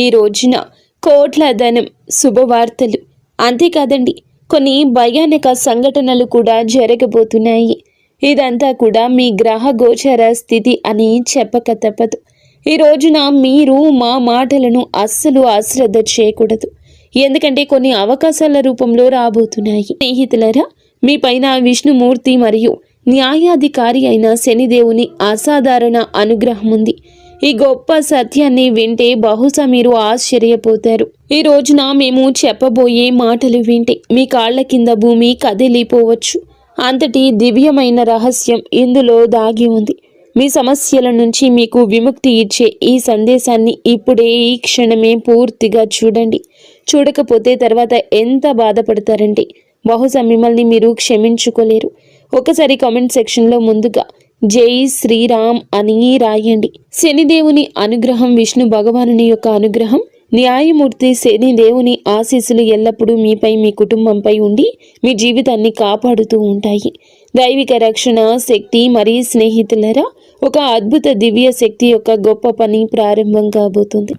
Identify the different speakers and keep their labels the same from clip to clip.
Speaker 1: ఈ రోజున కోట్ల ధనం, శుభవార్తలు, అంతేకాదండి కొన్ని భయానక సంఘటనలు కూడా జరగబోతున్నాయి. ఇదంతా కూడా మీ గ్రహ గోచర స్థితి అని చెప్పక తప్పదు. ఈ రోజున మీరు మా మాటలను అస్సలు అశ్రద్ధ చేయకూడదు. ఎందుకంటే కొన్ని అవకాశాల రూపంలో రాబోతున్నాయి. స్నేహితులరా, మీ పైన విష్ణుమూర్తి మరియు న్యాయాధికారి అయిన శనిదేవుని అసాధారణ అనుగ్రహం ఉంది. ఈ గొప్ప సత్యాన్ని వింటే బహుశా మీరు ఆశ్చర్యపోతారు. ఈ రోజున మేము చెప్పబోయే మాటలు వింటే మీ కాళ్ల కింద భూమి కదిలిపోవచ్చు. అంతటి దివ్యమైన రహస్యం ఇందులో దాగి ఉంది. మీ సమస్యల నుంచి మీకు విముక్తి ఇచ్చే ఈ సందేశాన్ని ఇప్పుడే, ఈ క్షణమే పూర్తిగా చూడండి. చూడకపోతే తర్వాత ఎంత బాధపడతారంటే బహుశా మిమ్మల్ని మీరు క్షమించుకోలేరు. ఒకసారి కామెంట్ సెక్షన్లో ముందుగా జై శ్రీరామ్ అని రాయండి. శనిదేవుని అనుగ్రహం, విష్ణు భగవానుని యొక్క అనుగ్రహం, న్యాయమూర్తి శనిదేవుని ఆశీస్సులు ఎల్లప్పుడూ మీపై, మీ కుటుంబంపై ఉండి మీ జీవితాన్ని కాపాడుతూ ఉంటాయి. దైవిక రక్షణ శక్తి మరియు స్నేహితులరా, ఒక అద్భుత దివ్య శక్తి యొక్క గొప్ప పని ప్రారంభం కాబోతుంది.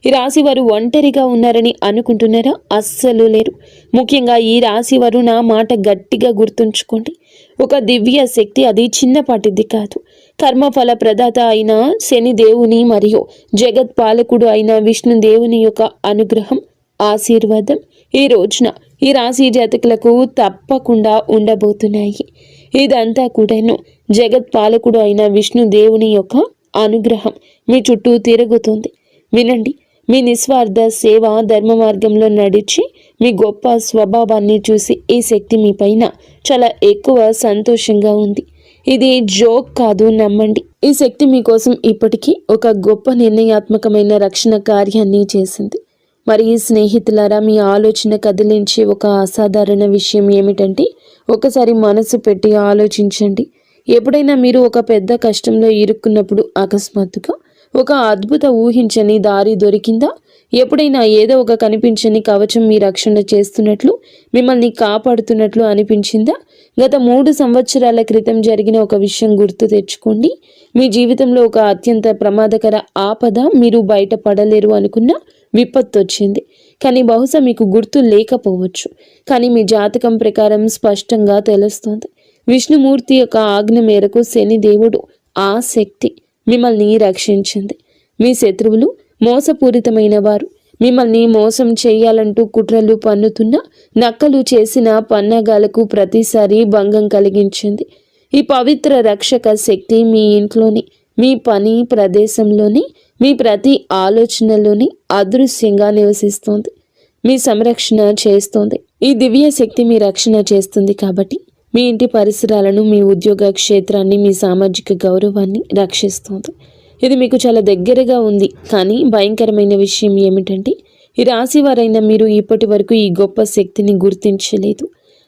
Speaker 1: ఈ రాశి వారు ఒంటరిగా ఉన్నారని అనుకుంటున్నారా? అస్సలు లేరు. ముఖ్యంగా ఈ రాశి వారు నా మాట గట్టిగా గుర్తుంచుకోండి. ఒక దివ్య శక్తి, అది చిన్నపాటిది కాదు. కర్మఫల ప్రదాత అయిన శనిదేవుని మరియు జగత్పాలకుడు అయిన విష్ణుదేవుని యొక్క అనుగ్రహం, ఆశీర్వాదం ఈ రోజున ఈ రాశి జాతకులకు తప్పకుండా ఉండబోతున్నాయి. ఇదంతా కూడాను జగత్పాలకుడు అయిన విష్ణుదేవుని యొక్క అనుగ్రహం మీ చుట్టూ తిరుగుతుంది. వినండి, మీ నిస్వార్థ సేవ, ధర్మ మార్గంలో నడిచి మీ గొప్ప స్వభావాన్ని చూసి ఈ శక్తి మీ పైన చాలా ఎక్కువ సంతోషంగా ఉంది. ఇది జోక్ కాదు, నమ్మండి. ఈ శక్తి మీకోసం ఇప్పటికీ ఒక గొప్ప నిర్ణయాత్మకమైన రక్షణ కార్యాన్ని చేసింది. మరి ఈ స్నేహితులారా, మీ ఆలోచన కదిలించే ఒక అసాధారణ విషయం ఏమిటంటే, ఒకసారి మనసు పెట్టి ఆలోచించండి. ఎప్పుడైనా మీరు ఒక పెద్ద కష్టంలో ఇరుక్కున్నప్పుడు అకస్మాత్తుగా ఒక అద్భుత ఊహించని దారి దొరికిందా? ఎప్పుడైనా ఏదో ఒక కనిపించని కవచం మీ రక్షణ చేస్తున్నట్లు, మిమ్మల్ని కాపాడుతున్నట్లు అనిపించిందా? గత 3 సంవత్సరాల క్రితం జరిగిన ఒక విషయం గుర్తు తెచ్చుకోండి. మీ జీవితంలో ఒక అత్యంత ప్రమాదకర ఆపద, మీరు బయటపడలేరు అనుకున్న విపత్తు వచ్చింది. కానీ బహుశా మీకు గుర్తు లేకపోవచ్చు. కానీ మీ జాతకం ప్రకారం స్పష్టంగా తెలుస్తోంది. విష్ణుమూర్తి యొక్క ఆజ్ఞ మేరకు శనిదేవుడు, ఆ శక్తి మిమ్మల్ని రక్షించింది. మీ శత్రువులు మోసపూరితమైన వారు, మిమ్మల్ని మోసం చేయాలంటూ కుట్రలు పన్నుతున్న నక్కలు చేసిన పన్నాగాలకు ప్రతిసారి భంగం కలిగించింది. ఈ పవిత్ర రక్షక శక్తి మీ ఇంట్లోని, మీ పని ప్రదేశంలోని, మీ ప్రతి ఆలోచనలోని అదృశ్యంగా నివసిస్తోంది. మీ సంరక్షణ చేస్తోంది. ఈ దివ్య శక్తి మీ రక్షణ చేస్తుంది కాబట్టి మీ ఇంటి పరిసరాలను, మీ ఉద్యోగ క్షేత్రాన్ని, మీ సామాజిక గౌరవాన్ని రక్షిస్తోంది. ఇది మీకు చాలా దగ్గరగా ఉంది. కానీ భయంకరమైన విషయం ఏమిటంటే, ఈ రాశి వారైన మీరు ఇప్పటి వరకు ఈ గొప్ప శక్తిని గుర్తించలేదు.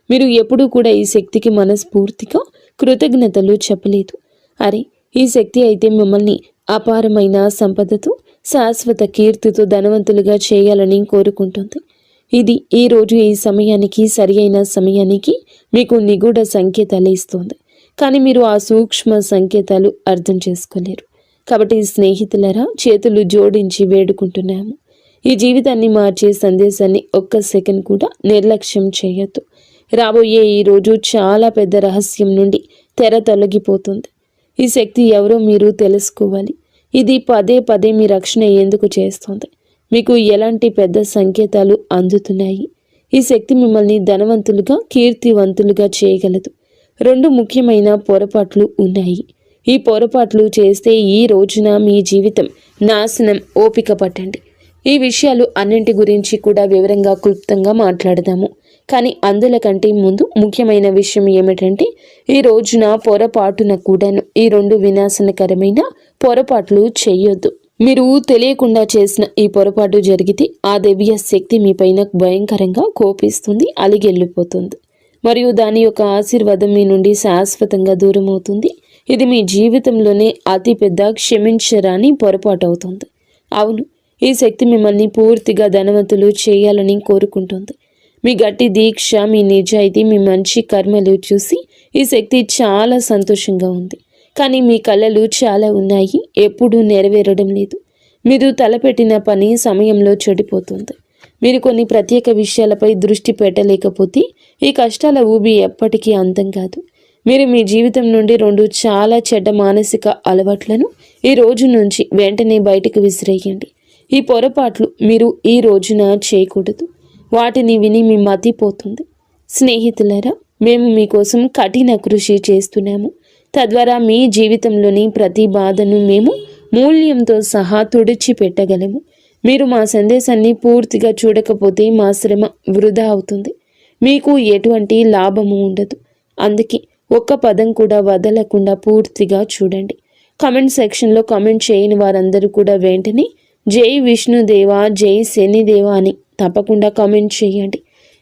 Speaker 1: మీరు ఎప్పుడూ కూడా ఈ శక్తికి మనస్ఫూర్తిగా కృతజ్ఞతలు చెప్పలేదు. అరే, ఈ శక్తి అయితే మిమ్మల్ని అపారమైన సంపదతో, శాశ్వత కీర్తితో ధనవంతులుగా చేయాలని కోరుకుంటుంది. ఇది ఈరోజు ఈ సమయానికి, సరి అయిన సమయానికి మీకు నిగూఢ సంకేతాలు ఇస్తుంది. కానీ మీరు ఆ సూక్ష్మ సంకేతాలు అర్థం చేసుకోలేరు. కాబట్టి స్నేహితులరా, చేతులు జోడించి వేడుకుంటున్నాము. ఈ జీవితాన్ని మార్చే సందేశాన్ని ఒక్క సెకండ్ కూడా నిర్లక్ష్యం చేయొద్దు. రాబోయే ఈ రోజు చాలా పెద్ద రహస్యం నుండి తెర తొలగిపోతుంది. ఈ శక్తి ఎవరో మీరు తెలుసుకోవాలి. ఇది పదే పదే మీ రక్షణ ఎందుకు చేస్తుంది? మీకు ఎలాంటి పెద్ద సంకేతాలు అందుతున్నాయి? ఈ శక్తి మిమ్మల్ని ధనవంతులుగా, కీర్తివంతులుగా చేయగలదు. 2 ముఖ్యమైన పొరపాట్లు ఉన్నాయి. ఈ పొరపాట్లు చేస్తే ఈ రోజున మీ జీవితం నాశనం. ఓపిక పట్టండి. ఈ విషయాలు అన్నింటి గురించి కూడా వివరంగా, క్లుప్తంగా మాట్లాడదాము. కానీ అందుల కంటే ముందు ముఖ్యమైన విషయం ఏమిటంటే, ఈ రోజున పొరపాటున కూడాను ఈ 2 వినాశనకరమైన పొరపాట్లు చేయొద్దు. మీరు తెలియకుండా చేసిన ఈ పొరపాటు జరిగితే ఆ దివ్య శక్తి మీ పైన భయంకరంగా కోపిస్తుంది, అలిగెళ్ళిపోతుంది. మరియు దాని యొక్క ఆశీర్వాదం మీ నుండి శాశ్వతంగా దూరం అవుతుంది. ఇది మీ జీవితంలోనే అతిపెద్ద క్షమించరాని పొరపాటు అవుతుంది. అవును, ఈ శక్తి మిమ్మల్ని పూర్తిగా ధనవంతులు చేయాలని కోరుకుంటుంది. మీ గట్టి దీక్ష, మీ నిజాయితీ, మీ మంచి కర్మలు చూసి ఈ శక్తి చాలా సంతోషంగా ఉంది. కానీ మీ కళలు చాలా ఉన్నాయి, ఎప్పుడూ నెరవేరడం లేదు. మీరు తలపెట్టిన పని సమయంలో చెడిపోతుంది. మీరు కొన్ని ప్రత్యేక విషయాలపై దృష్టి పెట్టలేకపోతే ఈ కష్టాల ఊబి ఎప్పటికీ అంతం కాదు. మీరు మీ జీవితం నుండి 2 చాలా చెడ్డ మానసిక అలవాట్లను ఈ రోజు నుంచి వెంటనే బయటకు విసిరేయండి. ఈ పొరపాట్లు మీరు ఈ రోజున చేయకూడదు. వాటిని విని మీ మతిపోతుంది. స్నేహితులారా, మేము మీకోసం కఠిన కృషి చేస్తున్నాము. తద్వారా మీ జీవితంలోని ప్రతి బాధను మేము మూల్యంతో సహా తుడిచిపెట్టగలము. మీరు మా సందేశాన్ని పూర్తిగా చూడకపోతే మా శ్రమ వృధా అవుతుంది. మీకు ఎటువంటి లాభము ఉండదు. అందుకే ఒక్క పదం కూడా వదలకుండా పూర్తిగా చూడండి. కామెంట్ సెక్షన్లో కామెంట్ చేయని వారందరూ కూడా వెంటనే జై విష్ణుదేవ, జై శనిదేవ అని తప్పకుండా కామెంట్ చేయండి.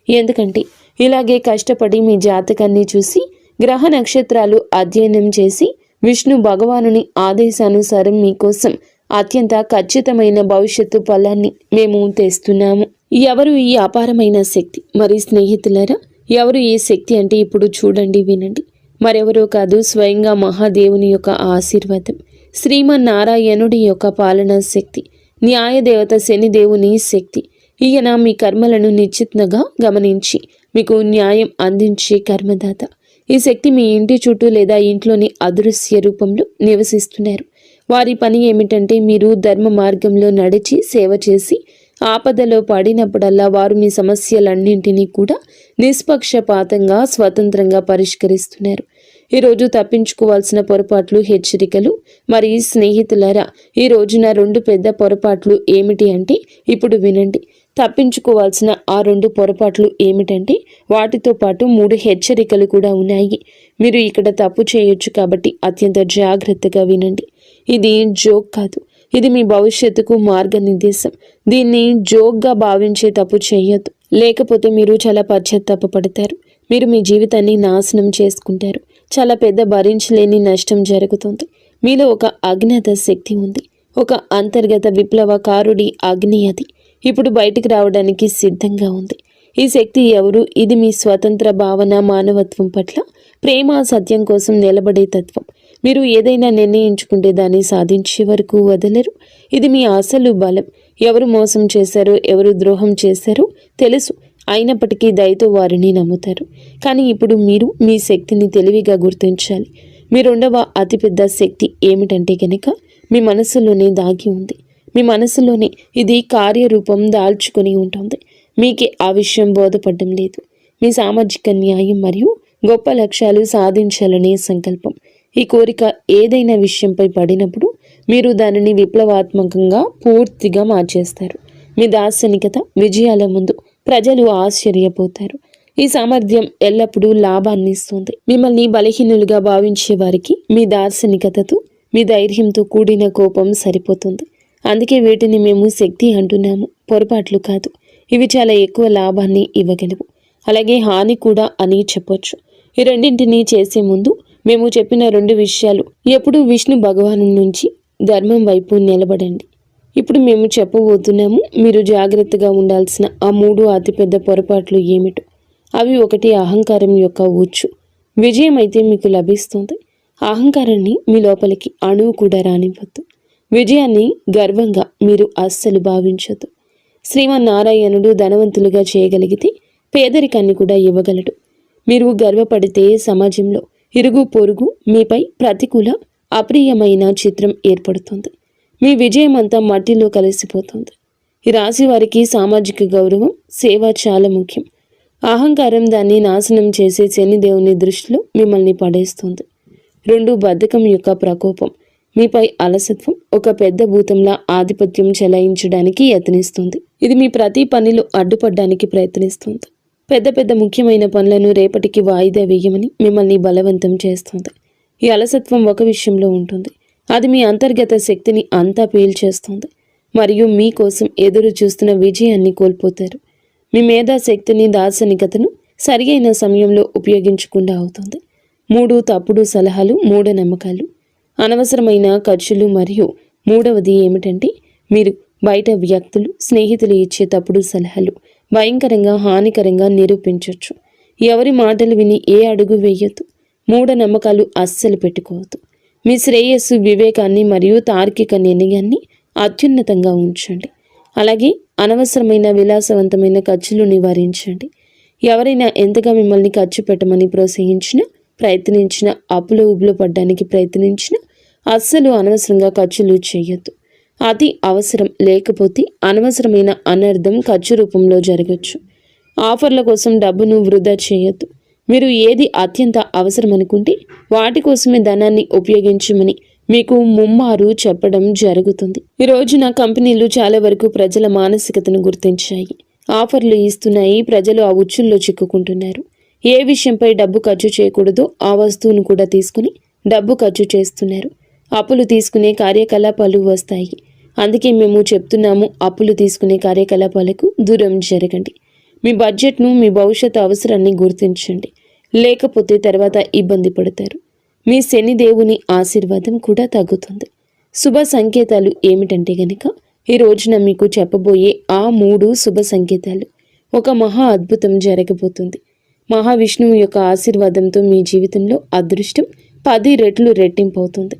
Speaker 1: ఎందుకంటే ఇలాగే కష్టపడి మీ జాతకాన్ని చూసి గ్రహ నక్షత్రాలు అధ్యయనం చేసి విష్ణు భగవానుని ఆదేశానుసారం మీకోసం అత్యంత ఖచ్చితమైన భవిష్యత్తు ఫలాన్ని మేము తెస్తున్నాము. ఎవరు ఈ అపారమైన శక్తి? మరి స్నేహితులారా, ఎవరు ఈ శక్తి అంటే ఇప్పుడు చూడండి, వినండి. మరెవరో కాదు, స్వయంగా మహాదేవుని యొక్క ఆశీర్వాదం, శ్రీమన్నారాయణుడి యొక్క పాలనా శక్తి, న్యాయదేవత శనిదేవుని శక్తి. ఈయన మీ కర్మలను నిశ్చితంగా గమనించి మీకు న్యాయం అందించే కర్మదాత. ఈ శక్తి మీ ఇంటి చుట్టూ లేదా ఇంట్లోని అదృశ్య రూపంలో నివసిస్తున్నారు. వారి పని ఏమిటంటే మీరు ధర్మ మార్గంలో నడిచి సేవ చేసి ఆపదలో పడినప్పుడల్లా వారు మీ సమస్యలన్నింటినీ కూడా నిష్పక్షపాతంగా స్వతంత్రంగా పరిష్కరిస్తున్నారు. ఈరోజు తప్పించుకోవాల్సిన పొరపాట్లు, హెచ్చరికలు. మరి స్నేహితులారా, ఈ రోజున 2 పెద్ద పొరపాట్లు ఏమిటి అంటే ఇప్పుడు వినండి. తప్పించుకోవాల్సిన ఆ 2 పొరపాట్లు ఏమిటంటే వాటితో పాటు 3 హెచ్చరికలు కూడా ఉన్నాయి. మీరు ఇక్కడ తప్పు చేయొచ్చు కాబట్టి అత్యంత జాగ్రత్తగా వినండి. ఇది జోక్ కాదు, ఇది మీ భవిష్యత్తుకు మార్గనిర్దేశం. దీన్ని జోక్గా భావించే తప్పు చేయొద్దు, లేకపోతే మీరు చాలా పశ్చాత్తాపపడతారు. మీరు మీ జీవితాన్ని నాశనం చేసుకుంటారు. చాలా పెద్ద భరించలేని నష్టం జరుగుతుంది. మీలో ఒక అజ్ఞాత శక్తి ఉంది, ఒక అంతర్గత విప్లవకారుడి అగ్ని. అది ఇప్పుడు బయటికి రావడానికి సిద్ధంగా ఉంది. ఈ శక్తి ఎవరు? ఇది మీ స్వతంత్ర భావన, మానవత్వం పట్ల ప్రేమ, సత్యం కోసం నిలబడే తత్వం. మీరు ఏదైనా నిర్ణయించుకుంటే దాన్ని సాధించే వరకు వదలరు. ఇది మీ అసలు బలం. ఎవరు మోసం చేశారో, ఎవరు ద్రోహం చేశారో తెలుసు, అయినప్పటికీ దయతో వారిని నమ్ముతారు. కానీ ఇప్పుడు మీరు మీ శక్తిని తెలివిగా గుర్తించాలి. మీ 2వ అతిపెద్ద శక్తి ఏమిటంటే కనుక మీ మనసులోనే దాగి ఉంది. మీ మనసులోనే ఇది కార్యరూపం దాల్చుకొని ఉంటుంది. మీకే ఆ విషయం బోధపడడం లేదు. మీ సామాజిక న్యాయం మరియు గొప్ప లక్ష్యాలు సాధించాలనే సంకల్పం. ఈ కోరిక ఏదైనా విషయంపై పడినప్పుడు మీరు దానిని విప్లవాత్మకంగా పూర్తిగా మార్చేస్తారు. మీ దార్శనికత విజయాల ముందు ప్రజలు ఆశ్చర్యపోతారు. ఈ సామర్థ్యం ఎల్లప్పుడూ లాభాన్ని ఇస్తుంది. మిమ్మల్ని బలహీనులుగా భావించే వారికి మీ దార్శనికతతో, మీ ధైర్యంతో కూడిన కోపం సరిపోతుంది. అందుకే వీటిని మేము శక్తి అంటున్నాము, పొరపాట్లు కాదు. ఇవి చాలా ఎక్కువ లాభాన్ని ఇవ్వగలవు, అలాగే హాని కూడా అని చెప్పొచ్చు. ఈ రెండింటినీ చేసే ముందు మేము చెప్పిన 2 విషయాలు. ఎప్పుడు విష్ణు భగవాను నుంచి ధర్మం వైపు నిలబడండి. ఇప్పుడు మేము చెప్పబోతున్నాము. మీరు జాగ్రత్తగా ఉండాల్సిన ఆ 3 అతిపెద్ద పొరపాట్లు ఏమిటో. అవి 1, అహంకారం యొక్క ఉచ్చు. విజయం అయితే మీకు లభిస్తుంది. అహంకారాన్ని మీ లోపలికి అణువు కూడా రానివ్వద్దు. విజయాన్ని గర్వంగా మీరు అస్సలు భావించొద్దు. శ్రీమన్నారాయణుడు ధనవంతులుగా చేయగలిగితే పేదరికాన్ని కూడా ఇవ్వగలడు. మీరు గర్వపడితే సమాజంలో ఇరుగు పొరుగు మీపై ప్రతికూల, అప్రియమైన చిత్రం ఏర్పడుతుంది. మీ విజయం అంతా మట్టిలో కలిసిపోతుంది. ఈ రాశి వారికి సామాజిక గౌరవం, సేవ చాలా ముఖ్యం. అహంకారం దాన్ని నాశనం చేసే శనిదేవుని దృష్టిలో మిమ్మల్ని పడేస్తుంది. 2, బద్ధకం యొక్క ప్రకోపం. మీపై అలసత్వం ఒక పెద్ద భూతంలా ఆధిపత్యం చెలాయించడానికి యత్నిస్తుంది. ఇది మీ ప్రతి పనిలో అడ్డుపడడానికి ప్రయత్నిస్తుంది. పెద్ద పెద్ద ముఖ్యమైన పనులను రేపటికి వాయిదా వేయమని మిమ్మల్ని బలవంతం చేస్తుంది. ఈ అలసత్వం ఒక విషయంలో ఉంటుంది. అది మీ అంతర్గత శక్తిని అంతా పీల్చేస్తుంది మరియు మీకోసం ఎదురు చూస్తున్న విజయాన్ని కోల్పోతారు. మీ మేధాశక్తిని, దార్శనికతను సరియైన సమయంలో ఉపయోగించకుండా అవుతుంది. 3, తప్పుడు సలహాలు, మూఢనమ్మకాలు, అనవసరమైన ఖర్చులు. మరియు 3వది ఏమిటంటే మీరు బయట వ్యక్తులు, స్నేహితులు ఇచ్చే తప్పుడు సలహాలు భయంకరంగా హానికరంగా నిరూపించవచ్చు. ఎవరి మాటలు విని ఏ అడుగు వేయొద్దు. మూఢనమ్మకాలు అస్సలు పెట్టుకోవద్దు. మీ శ్రేయస్సు, వివేకాన్ని మరియు తార్కిక నిర్ణయాన్ని అత్యున్నతంగా ఉంచండి. అలాగే అనవసరమైన విలాసవంతమైన ఖర్చులు నివారించండి. ఎవరైనా ఎంతగా మిమ్మల్ని ఖర్చు పెట్టమని ప్రోత్సహించినా, ప్రయత్నించిన, అప్పులో ఉబ్బులో పడ్డానికి ప్రయత్నించిన అస్సలు అనవసరంగా ఖర్చులు చేయొద్దు. అతి అవసరం లేకపోతే అనవసరమైన అనర్థం ఖర్చు రూపంలో జరగచ్చు. ఆఫర్ల కోసం డబ్బును వృధా చేయొద్దు. మీరు ఏది అత్యంత అవసరం అనుకుంటే వాటి కోసమే ధనాన్ని ఉపయోగించమని మీకు ముమ్మారు చెప్పడం జరుగుతుంది. ఈ రోజున కంపెనీలు చాలా వరకు ప్రజల మానసికతను గుర్తించాయి. ఆఫర్లు ఇస్తున్నాయి, ప్రజలు ఆ ఉచ్చుల్లో చిక్కుకుంటున్నారు. ఏ విషయంపై డబ్బు ఖర్చు చేయకూడదో ఆ వస్తువును కూడా తీసుకుని డబ్బు ఖర్చు చేస్తున్నారు. అప్పులు తీసుకునే కార్యకలాపాలు వస్తాయి. అందుకే మేము చెప్తున్నాము, అప్పులు తీసుకునే కార్యకలాపాలకు దూరం జరగండి. మీ బడ్జెట్ను, మీ భవిష్యత్ అవసరాన్ని గుర్తించండి. లేకపోతే తర్వాత ఇబ్బంది పడతారు. మీ శనిదేవుని ఆశీర్వాదం కూడా తగ్గుతుంది. శుభ సంకేతాలు ఏమిటంటే గనక ఈ రోజున మీకు చెప్పబోయే ఆ 3 శుభ సంకేతాలు. ఒక మహా అద్భుతం జరగబోతుంది. మహావిష్ణువు యొక్క ఆశీర్వాదంతో మీ జీవితంలో అదృష్టం 10 రెట్లు రెట్టింపు అవుతుంది.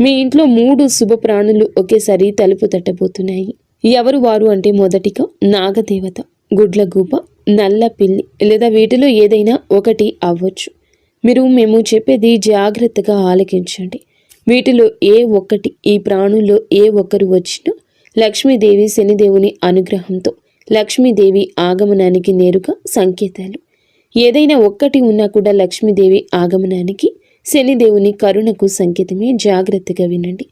Speaker 1: మీ ఇంట్లో 3 శుభ ప్రాణులు ఒకేసారి తలుపు తట్టబోతున్నాయి. ఎవరు వారు అంటే మొదటిగా నాగదేవత, గుడ్లగూబ, నల్ల పిల్లి లేదా వీటిలో ఏదైనా ఒకటి అవ్వచ్చు. మేము చెప్పేది జాగ్రత్తగా ఆలకించండి. వీటిలో ఏ ఒక్కటి, ఈ ప్రాణుల్లో ఏ ఒక్కరు వచ్చినా లక్ష్మీదేవి శనిదేవుని అనుగ్రహంతో లక్ష్మీదేవి ఆగమనానికి నేరుగా సంకేతాలు. ఏదైనా ఒక్కటి ఉన్నా కూడా లక్ష్మీదేవి ఆగమనానికి, శనిదేవుని కరుణకు సంకేతమే. జాగ్రత్తగా వినండి.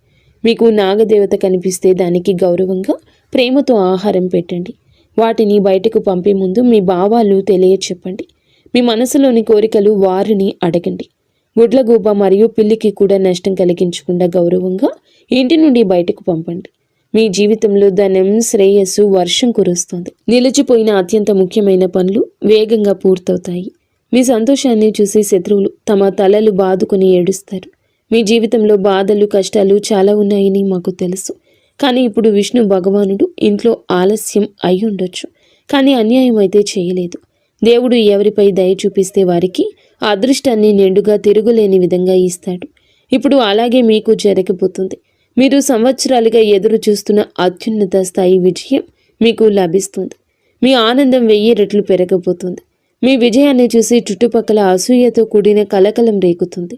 Speaker 1: మీకు నాగదేవత కనిపిస్తే దానికి గౌరవంగా, ప్రేమతో ఆహారం పెట్టండి. వాటిని బయటకు పంపే ముందు మీ భావాలు తెలియచెప్పండి. మీ మనసులోని కోరికలు వారిని అడగండి. గుడ్లగూబ మరియు పిల్లికి కూడా నష్టం కలిగించకుండా గౌరవంగా ఇంటి నుండి బయటకు పంపండి. మీ జీవితంలో ధనం, శ్రేయస్సు వర్షం కురుస్తుంది. నిలిచిపోయిన అత్యంత ముఖ్యమైన పనులు వేగంగా పూర్తవుతాయి. మీ సంతోషాన్ని చూసి శత్రువులు తమ తలలు బాదుకుని ఏడుస్తారు. మీ జీవితంలో బాధలు, కష్టాలు చాలా ఉన్నాయని మాకు తెలుసు. కానీ ఇప్పుడు విష్ణు భగవానుడు ఇంట్లో ఆలస్యం అయి ఉండొచ్చు, కానీ అన్యాయం అయితే చేయలేదు. దేవుడు ఎవరిపై దయ చూపిస్తే వారికి అదృష్టాన్ని నిండుగా తిరుగులేని విధంగా ఇస్తాడు. ఇప్పుడు అలాగే మీకు జరగబోతుంది. మీరు సంవత్సరాలుగా ఎదురు చూస్తున్న అత్యున్నత స్థాయి విజయం మీకు లభిస్తుంది. మీ ఆనందం 1000 రెట్లు పెరగబోతుంది. మీ విజయాన్ని చూసి చుట్టుపక్కల అసూయతో కూడిన కలకలం రేగుతుంది.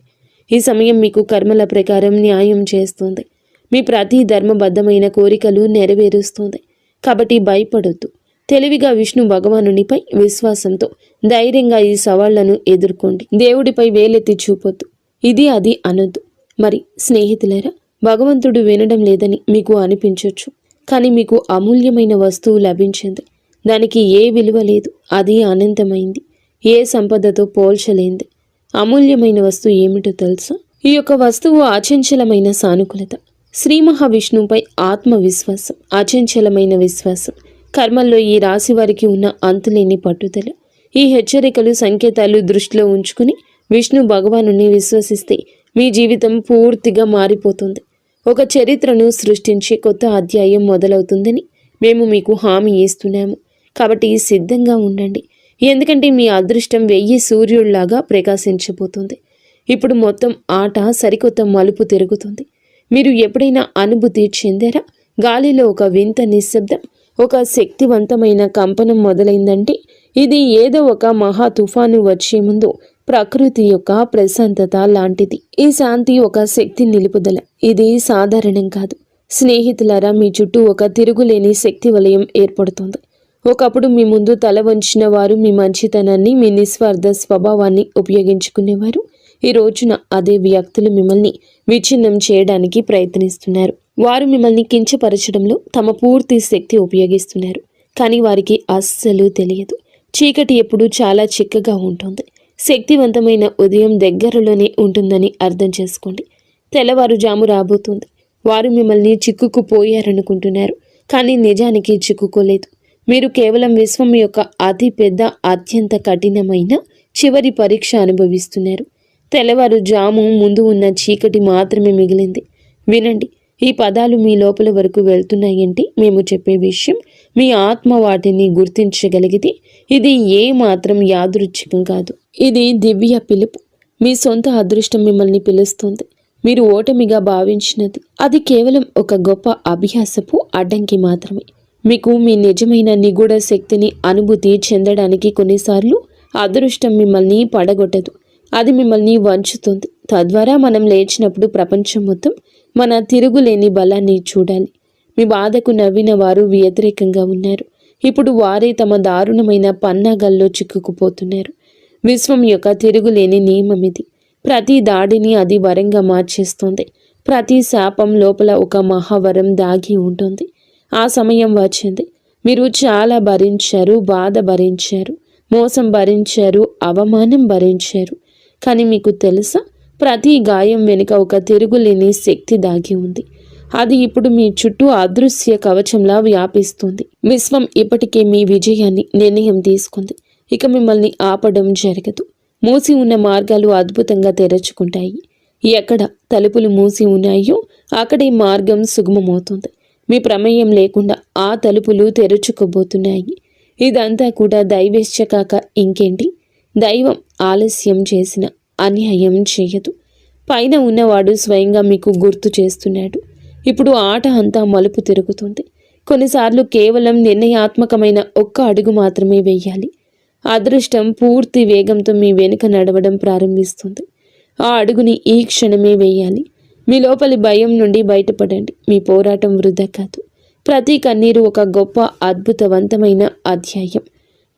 Speaker 1: ఈ సమయం మీకు కర్మల ప్రకారం న్యాయం చేస్తుంది. మీ ప్రతి ధర్మబద్ధమైన కోరికలు నెరవేరుస్తుంది. కాబట్టి భయపడొద్దు. తెలివిగా విష్ణు భగవానునిపై విశ్వాసంతో ధైర్యంగా ఈ సవాళ్లను ఎదుర్కోండి. దేవుడిపై వేలెత్తి చూపొద్దు, ఇది అది అనొద్దు. మరి స్నేహితులారా, భగవంతుడు వినడం లేదని మీకు అనిపించవచ్చు. కానీ మీకు అమూల్యమైన వస్తువు లభించింది. దానికి ఏ విలువ లేదు. అది అనంతమైంది, ఏ సంపదతో పోల్చలేంది. అమూల్యమైన వస్తువు ఏమిటో తెలుసా? ఈ యొక్క వస్తువు అచంచలమైన సానుకూలత, శ్రీ మహావిష్ణువుపై ఆత్మవిశ్వాసం, అచంచలమైన విశ్వాసం, కర్మల్లో ఈ రాశి వారికి ఉన్న అంతులేని పట్టుదల. ఈ హెచ్చరికలు, సంకేతాలు దృష్టిలో ఉంచుకుని విష్ణు భగవానుని విశ్వసిస్తే మీ జీవితం పూర్తిగా మారిపోతుంది. ఒక చరిత్రను సృష్టించే కొత్త అధ్యాయం మొదలవుతుందని మేము మీకు హామీ ఇస్తున్నాము. కాబట్టి సిద్ధంగా ఉండండి. ఎందుకంటే మీ అదృష్టం 1000 సూర్యుళ్లాగా ప్రకాశించబోతుంది. ఇప్పుడు మొత్తం ఆట సరికొత్త మలుపు తిరుగుతుంది. మీరు ఎప్పుడైనా అనుభూతి చెందారా? గాలిలో ఒక వింత నిశ్శబ్దం, ఒక శక్తివంతమైన కంపనం మొదలైందంటే ఇది ఏదో ఒక మహా తుఫాను వచ్చే ముందు ప్రకృతి యొక్క ప్రశాంతత లాంటిది. ఈ శాంతి ఒక శక్తి నిలుపుదల. ఇది సాధారణం కాదు. స్నేహితులారా, మీ చుట్టూ ఒక తిరుగులేని శక్తి వలయం ఏర్పడుతుంది. ఒకప్పుడు మీ ముందు తల వంచిన వారు, మీ మంచితనాన్ని, మీ నిస్వార్థ స్వభావాన్ని ఉపయోగించుకునేవారు. ఈ రోజున అదే వ్యక్తులు మిమ్మల్ని విచ్ఛిన్నం చేయడానికి ప్రయత్నిస్తున్నారు. వారు మిమ్మల్ని కించపరచడంలో తమ పూర్తి శక్తి ఉపయోగిస్తున్నారు. కానీ వారికి అస్సలు తెలియదు, చీకటి ఎప్పుడూ చాలా చిక్కగా ఉంటుంది. శక్తివంతమైన ఉదయం దగ్గరలోనే ఉంటుందని అర్థం చేసుకోండి. తెల్లవారుజాము రాబోతుంది. వారు మిమ్మల్ని చిక్కుకుపోయారనుకుంటున్నారు, కానీ నిజానికి చిక్కుకోలేదు. మీరు కేవలం విశ్వం యొక్క అతి పెద్ద, అత్యంత కఠినమైన చివరి పరీక్ష అనుభవిస్తున్నారు. తెల్లవారుజాము ముందు ఉన్న చీకటి మాత్రమే మిగిలింది. వినండి, ఈ పదాలు మీ లోపల వరకు వెళ్తున్నాయంటే మేము చెప్పే విషయం మీ ఆత్మ వాటిని గుర్తించగలిగితే ఇది ఏ మాత్రం యాదృచ్ఛికం కాదు. ఇది దివ్య పిలుపు. మీ సొంత అదృష్టం మిమ్మల్ని పిలుస్తుంది. మీరు ఓటమిగా భావించినది అది కేవలం ఒక గొప్ప అభ్యాసపు అడ్డంకి మాత్రమే. మీకు మీ నిజమైన నిగూఢ శక్తిని అనుభూతి చెందడానికి కొన్నిసార్లు అదృష్టం మిమ్మల్ని పడగొట్టదు, అది మిమ్మల్ని వంచుతుంది. తద్వారా మనం లేచినప్పుడు ప్రపంచం మొత్తం మన తిరుగులేని బలాన్ని చూడాలి. మీ బాధకు నవ్విన వారు వ్యతిరేకంగా ఉన్నారు. ఇప్పుడు వారే తమ దారుణమైన పన్నాగాల్లో చిక్కుకుపోతున్నారు. విశ్వం యొక్క తిరుగులేని నియమం ఇది. ప్రతి దాడిని అది వరంగా మార్చేస్తుంది. ప్రతి శాపం లోపల ఒక మహావరం దాగి ఉంటుంది. ఆ సమయం వచ్చింది. మీరు చాలా భరించారు, బాధ భరించారు, మోసం భరించారు, అవమానం భరించారు. కానీ మీకు తెలుసా, ప్రతి గాయం వెనుక ఒక తిరుగులేని శక్తి దాగి ఉంది. అది ఇప్పుడు మీ చుట్టూ అదృశ్య కవచంలా వ్యాపిస్తుంది. విశ్వం ఇప్పటికే మీ విజయాన్ని నిర్ణయం తీసుకుంది. ఇక మిమ్మల్ని ఆపడం జరగదు. మూసి ఉన్న మార్గాలు అద్భుతంగా తెరుచుకుంటాయి. ఎక్కడ తలుపులు మూసి ఉన్నాయో అక్కడే మార్గం సుగమమవుతుంది. మీ ప్రమేయం లేకుండా ఆ తలుపులు తెరుచుకోబోతున్నాయి. ఇదంతా కూడా దైవేచ్ఛ కాక ఇంకేంటి? దైవం ఆలస్యం చేసిన అన్యాయం చేయదు. పైన ఉన్నవాడు స్వయంగా మీకు గుర్తు చేస్తున్నాడు. ఇప్పుడు ఆట అంతా మలుపు తిరుగుతుంది. కొన్నిసార్లు కేవలం నిర్ణయాత్మకమైన ఒక్క అడుగు మాత్రమే వేయాలి. అదృష్టం పూర్తి వేగంతో మీ వెనుక నడవడం ప్రారంభిస్తుంది. ఆ అడుగుని ఈ క్షణమే వేయాలి. మీ లోపలి భయం నుండి బయటపడండి. మీ పోరాటం వృధా కాదు. ప్రతి కన్నీరు ఒక గొప్ప అద్భుతవంతమైన అధ్యాయం.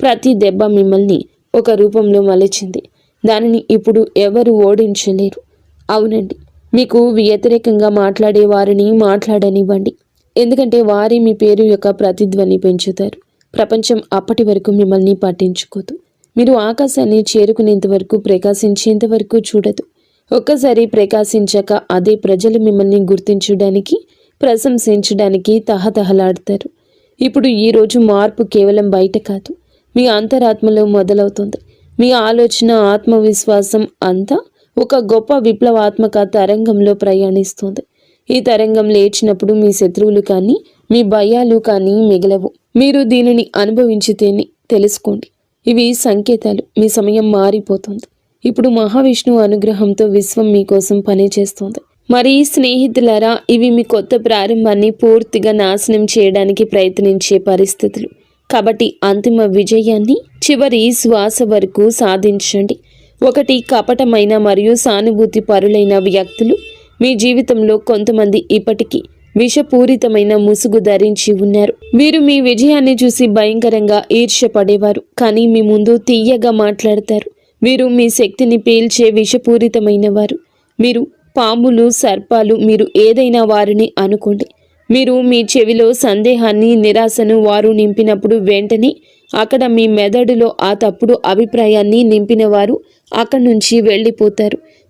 Speaker 1: ప్రతి దెబ్బ మిమ్మల్ని ఒక రూపంలో మలిచింది. దానిని ఇప్పుడు ఎవరు ఓడించలేరు. అవునండి, మీకు వ్యతిరేకంగా మాట్లాడే వారిని మాట్లాడనివ్వండి. ఎందుకంటే వారే మీ పేరు యొక్క ప్రతిధ్వని పెంచుతారు. ప్రపంచం అప్పటి వరకు మిమ్మల్ని పట్టించుకోదు. మీరు ఆకాశాన్ని చేరుకునేంత వరకు, ప్రకాశించేంత వరకు చూడదు. ఒక్కసారి ప్రకాశించాక అదే ప్రజలు మిమ్మల్ని గుర్తించడానికి, ప్రశంసించడానికి తహతహలాడతారు. ఇప్పుడు ఈరోజు మార్పు కేవలం బయట కాదు, మీ అంతరాత్మలో మొదలవుతుంది. మీ ఆలోచన, ఆత్మవిశ్వాసం అంతా ఒక గొప్ప విప్లవాత్మక తరంగంలో ప్రయాణిస్తుంది. ఈ తరంగం లేచినప్పుడు మీ శత్రువులు కానీ, మీ భయాలు కానీ మిగలవు. మీరు దీనిని అనుభవించితేనే తెలుసుకోండి. ఇవి సంకేతాలు. మీ సమయం మారిపోతుంది. ఇప్పుడు మహావిష్ణువు అనుగ్రహంతో విశ్వం మీకోసం పనిచేస్తోంది. మరి స్నేహితులారా, ఇవి మీ కొత్త ప్రారంభాన్ని పూర్తిగా నాశనం చేయడానికి ప్రయత్నించే పరిస్థితులు. కాబట్టి అంతిమ విజయాన్ని చివరి శ్వాస వరకు సాధించండి. ఒకటి, కపటమైన మరియు సానుభూతి పరులైన వ్యక్తులు మీ జీవితంలో కొంతమంది ఇప్పటికీ విషపూరితమైన ముసుగు ధరించి ఉన్నారు. వీరు మీ విజయాన్ని చూసి భయంకరంగా ఈర్ష్యపడేవారు, కానీ మీ ముందు తీయగా మాట్లాడతారు. వీరు మీ శక్తిని పీల్చే విషపూరితమైన వారు. మీరు పాములు, సర్పాలు, మీరు ఏదైనా వారిని అనుకోండి. మీరు మీ చెవిలో సందేహాన్ని, నిరాశను వారు నింపినప్పుడు వెంటనే అక్కడ మీ మెదడులో ఆ తప్పుడు అభిప్రాయాన్ని నింపిన వారు అక్కడి నుంచి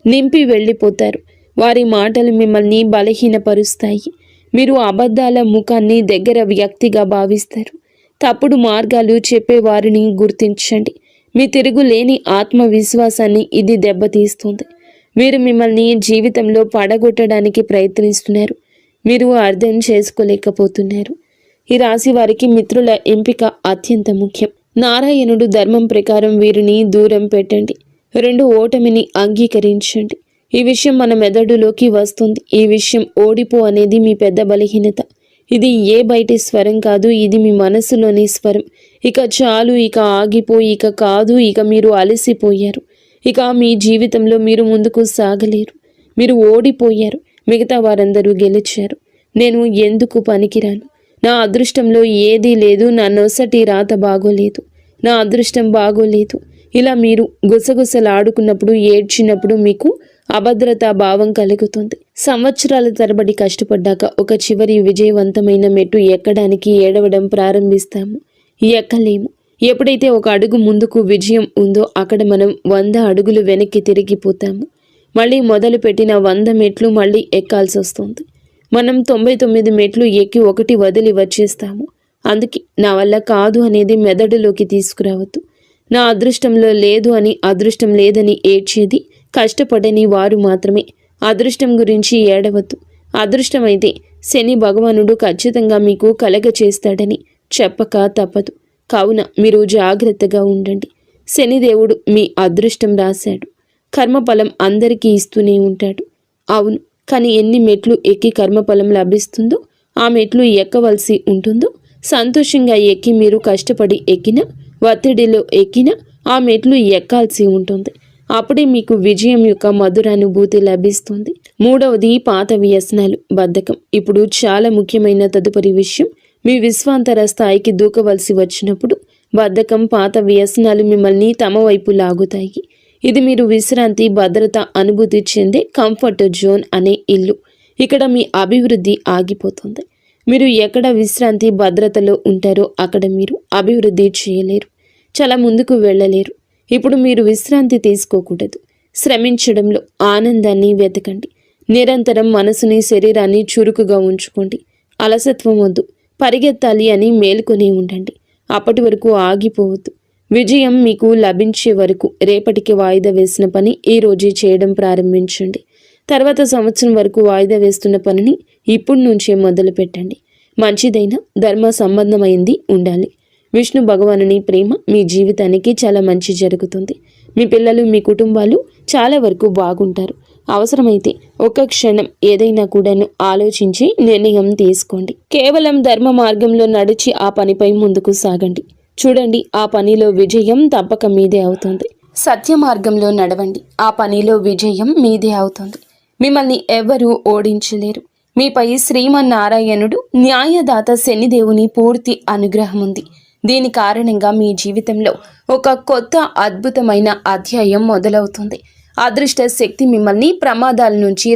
Speaker 1: నింపి వెళ్ళిపోతారు. వారి మాటలు మిమ్మల్ని బలహీనపరుస్తాయి. మీరు అబద్ధాల ముఖాన్ని దగ్గర వ్యక్తిగా భావిస్తారు. తప్పుడు మార్గాలు చెప్పేవారిని గుర్తించండి. మీ తిరుగులేని ఆత్మవిశ్వాసాన్ని ఇది దెబ్బతీస్తుంది. మీరు మిమ్మల్ని జీవితంలో పడగొట్టడానికి ప్రయత్నిస్తున్నారు. మీరు అర్థం చేసుకోలేకపోతున్నారు. ఈ రాశి వారికి మిత్రుల ఎంపిక అత్యంత ముఖ్యం. నారాయణుడు ధర్మం ప్రకారం వీరిని దూరం పెట్టండి. 2, ఓటమిని అంగీకరించండి. ఈ విషయం మన మెదడులోకి వస్తుంది. ఈ విషయం ఓడిపో అనేది మీ పెద్ద బలహీనత. ఇది ఏ బయటి స్వరం కాదు, ఇది మీ మనసులోని స్వరం. ఇక చాలు, ఇక ఆగిపో, ఇక కాదు, ఇక మీరు అలసిపోయారు. ఇక మీ జీవితంలో మీరు ముందుకు సాగలేరు. మీరు ఓడిపోయారు. మిగతా వారందరూ గెలిచారు. నేను ఎందుకు పనికిరాను? నా అదృష్టంలో ఏదీ లేదు. నా నొసటి రాత బాగోలేదు. నా అదృష్టం బాగోలేదు. ఇలా మీరు గుసగుసలాడుకున్నప్పుడు, ఏడ్చినప్పుడు మీకు అభద్రతా భావం కలుగుతుంది. సంవత్సరాల తరబడి కష్టపడ్డాక ఒక చివరి విజయవంతమైన మెట్టు ఎక్కడానికి ఏడవడం ప్రారంభిస్తాము. ఎక్కలేము. ఎప్పుడైతే ఒక అడుగు ముందుకు విజయం ఉందో అక్కడ మనం 100 అడుగులు వెనక్కి తిరిగిపోతాము. మళ్ళీ మొదలుపెట్టిన 100 మెట్లు మళ్ళీ ఎక్కాల్సి వస్తుంది. మనం 99 మెట్లు ఎక్కి 1 వదిలి వచ్చేస్తాము. అందుకే నా వల్ల కాదు అనేది మెదడులోకి తీసుకురావద్దు. నా అదృష్టంలో లేదు అని, అదృష్టం లేదని ఏడ్చేది కష్టపడని వారు మాత్రమే. అదృష్టం గురించి ఏడవద్దు. అదృష్టమైతే శని భగవానుడు ఖచ్చితంగా మీకు కలగ చేస్తాడని చెప్పక తప్పదు. కావున మీరు జాగ్రత్తగా ఉండండి. శనిదేవుడు మీ అదృష్టం రాశాడు. కర్మఫలం అందరికీ ఇస్తూనే ఉంటాడు. అవును, కానీ ఎన్ని మెట్లు ఎక్కి కర్మఫలం లభిస్తుందో ఆ మెట్లు ఎక్కవలసి ఉంటుందో, సంతోషంగా ఎక్కి మీరు కష్టపడి ఎక్కినా, ఒత్తిడిలో ఎక్కినా ఆ మెట్లు ఎక్కాల్సి ఉంటుంది. అప్పుడే మీకు విజయం యొక్క మధురానుభూతి లభిస్తుంది. మూడవది పాత వ్యసనాలు, బద్ధకం. ఇప్పుడు చాలా ముఖ్యమైన తదుపరి విషయం, మీ విశ్వాంతర స్థాయికి దూకవలసి వచ్చినప్పుడు బద్ధకం, పాత వ్యసనాలు మిమ్మల్ని తమ వైపు లాగుతాయి. ఇది మీరు విశ్రాంతి, భద్రత అనుభూతి చెందే కంఫర్ట్ జోన్ అనే ఇల్లు. ఇక్కడ మీ అభివృద్ధి ఆగిపోతుంది. మీరు ఎక్కడ విశ్రాంతి, భద్రతలో ఉంటారో అక్కడ మీరు అభివృద్ధి చేయలేరు, చాలా ముందుకు వెళ్ళలేరు. ఇప్పుడు మీరు విశ్రాంతి తీసుకోకూడదు. శ్రమించడంలో ఆనందాన్ని వెతకండి. నిరంతరం మనసుని, శరీరాన్ని చురుకుగా ఉంచుకోండి. అలసత్వం వద్దు, పరిగెత్తాలి అని మేలుకొని ఉండండి. అప్పటి వరకు ఆగిపోవద్దు. విజయం మీకు లభించే వరకు రేపటికి వాయిదా వేసిన పని ఈ రోజే చేయడం ప్రారంభించండి. తర్వాత సంవత్సరం వరకు వాయిదా వేస్తున్న పనిని ఇప్పటి నుంచే మొదలు పెట్టండి. మంచిదైన ధర్మ సంబంధమైంది ఉండాలి. విష్ణు భగవానుని ప్రేమ మీ జీవితానికి చాలా మంచి జరుగుతుంది. మీ పిల్లలు, మీ కుటుంబాలు చాలా వరకు బాగుంటారు. అవసరమైతే ఒక్క క్షణం ఏదైనా కూడాను ఆలోచించి నిర్ణయం తీసుకోండి. కేవలం ధర్మ మార్గంలో నడిచి ఆ పనిపై ముందుకు సాగండి. చూడండి, ఆ పనిలో విజయం తప్పక మీదే అవుతుంది. సత్య మార్గంలో నడవండి, ఆ పనిలో విజయం మీదే అవుతుంది. మిమ్మల్ని ఎవ్వరూ ఓడించలేరు. మీపై శ్రీమన్నారాయణుడు న్యాయదాత శనిదేవుని పూర్తి అనుగ్రహం ఉంది. దీని కారణంగా మీ జీవితంలో ఒక కొత్త అద్భుతమైన అధ్యాయం మొదలవుతుంది. అదృష్ట శక్తి మిమ్మల్ని ప్రమాదాల నుంచి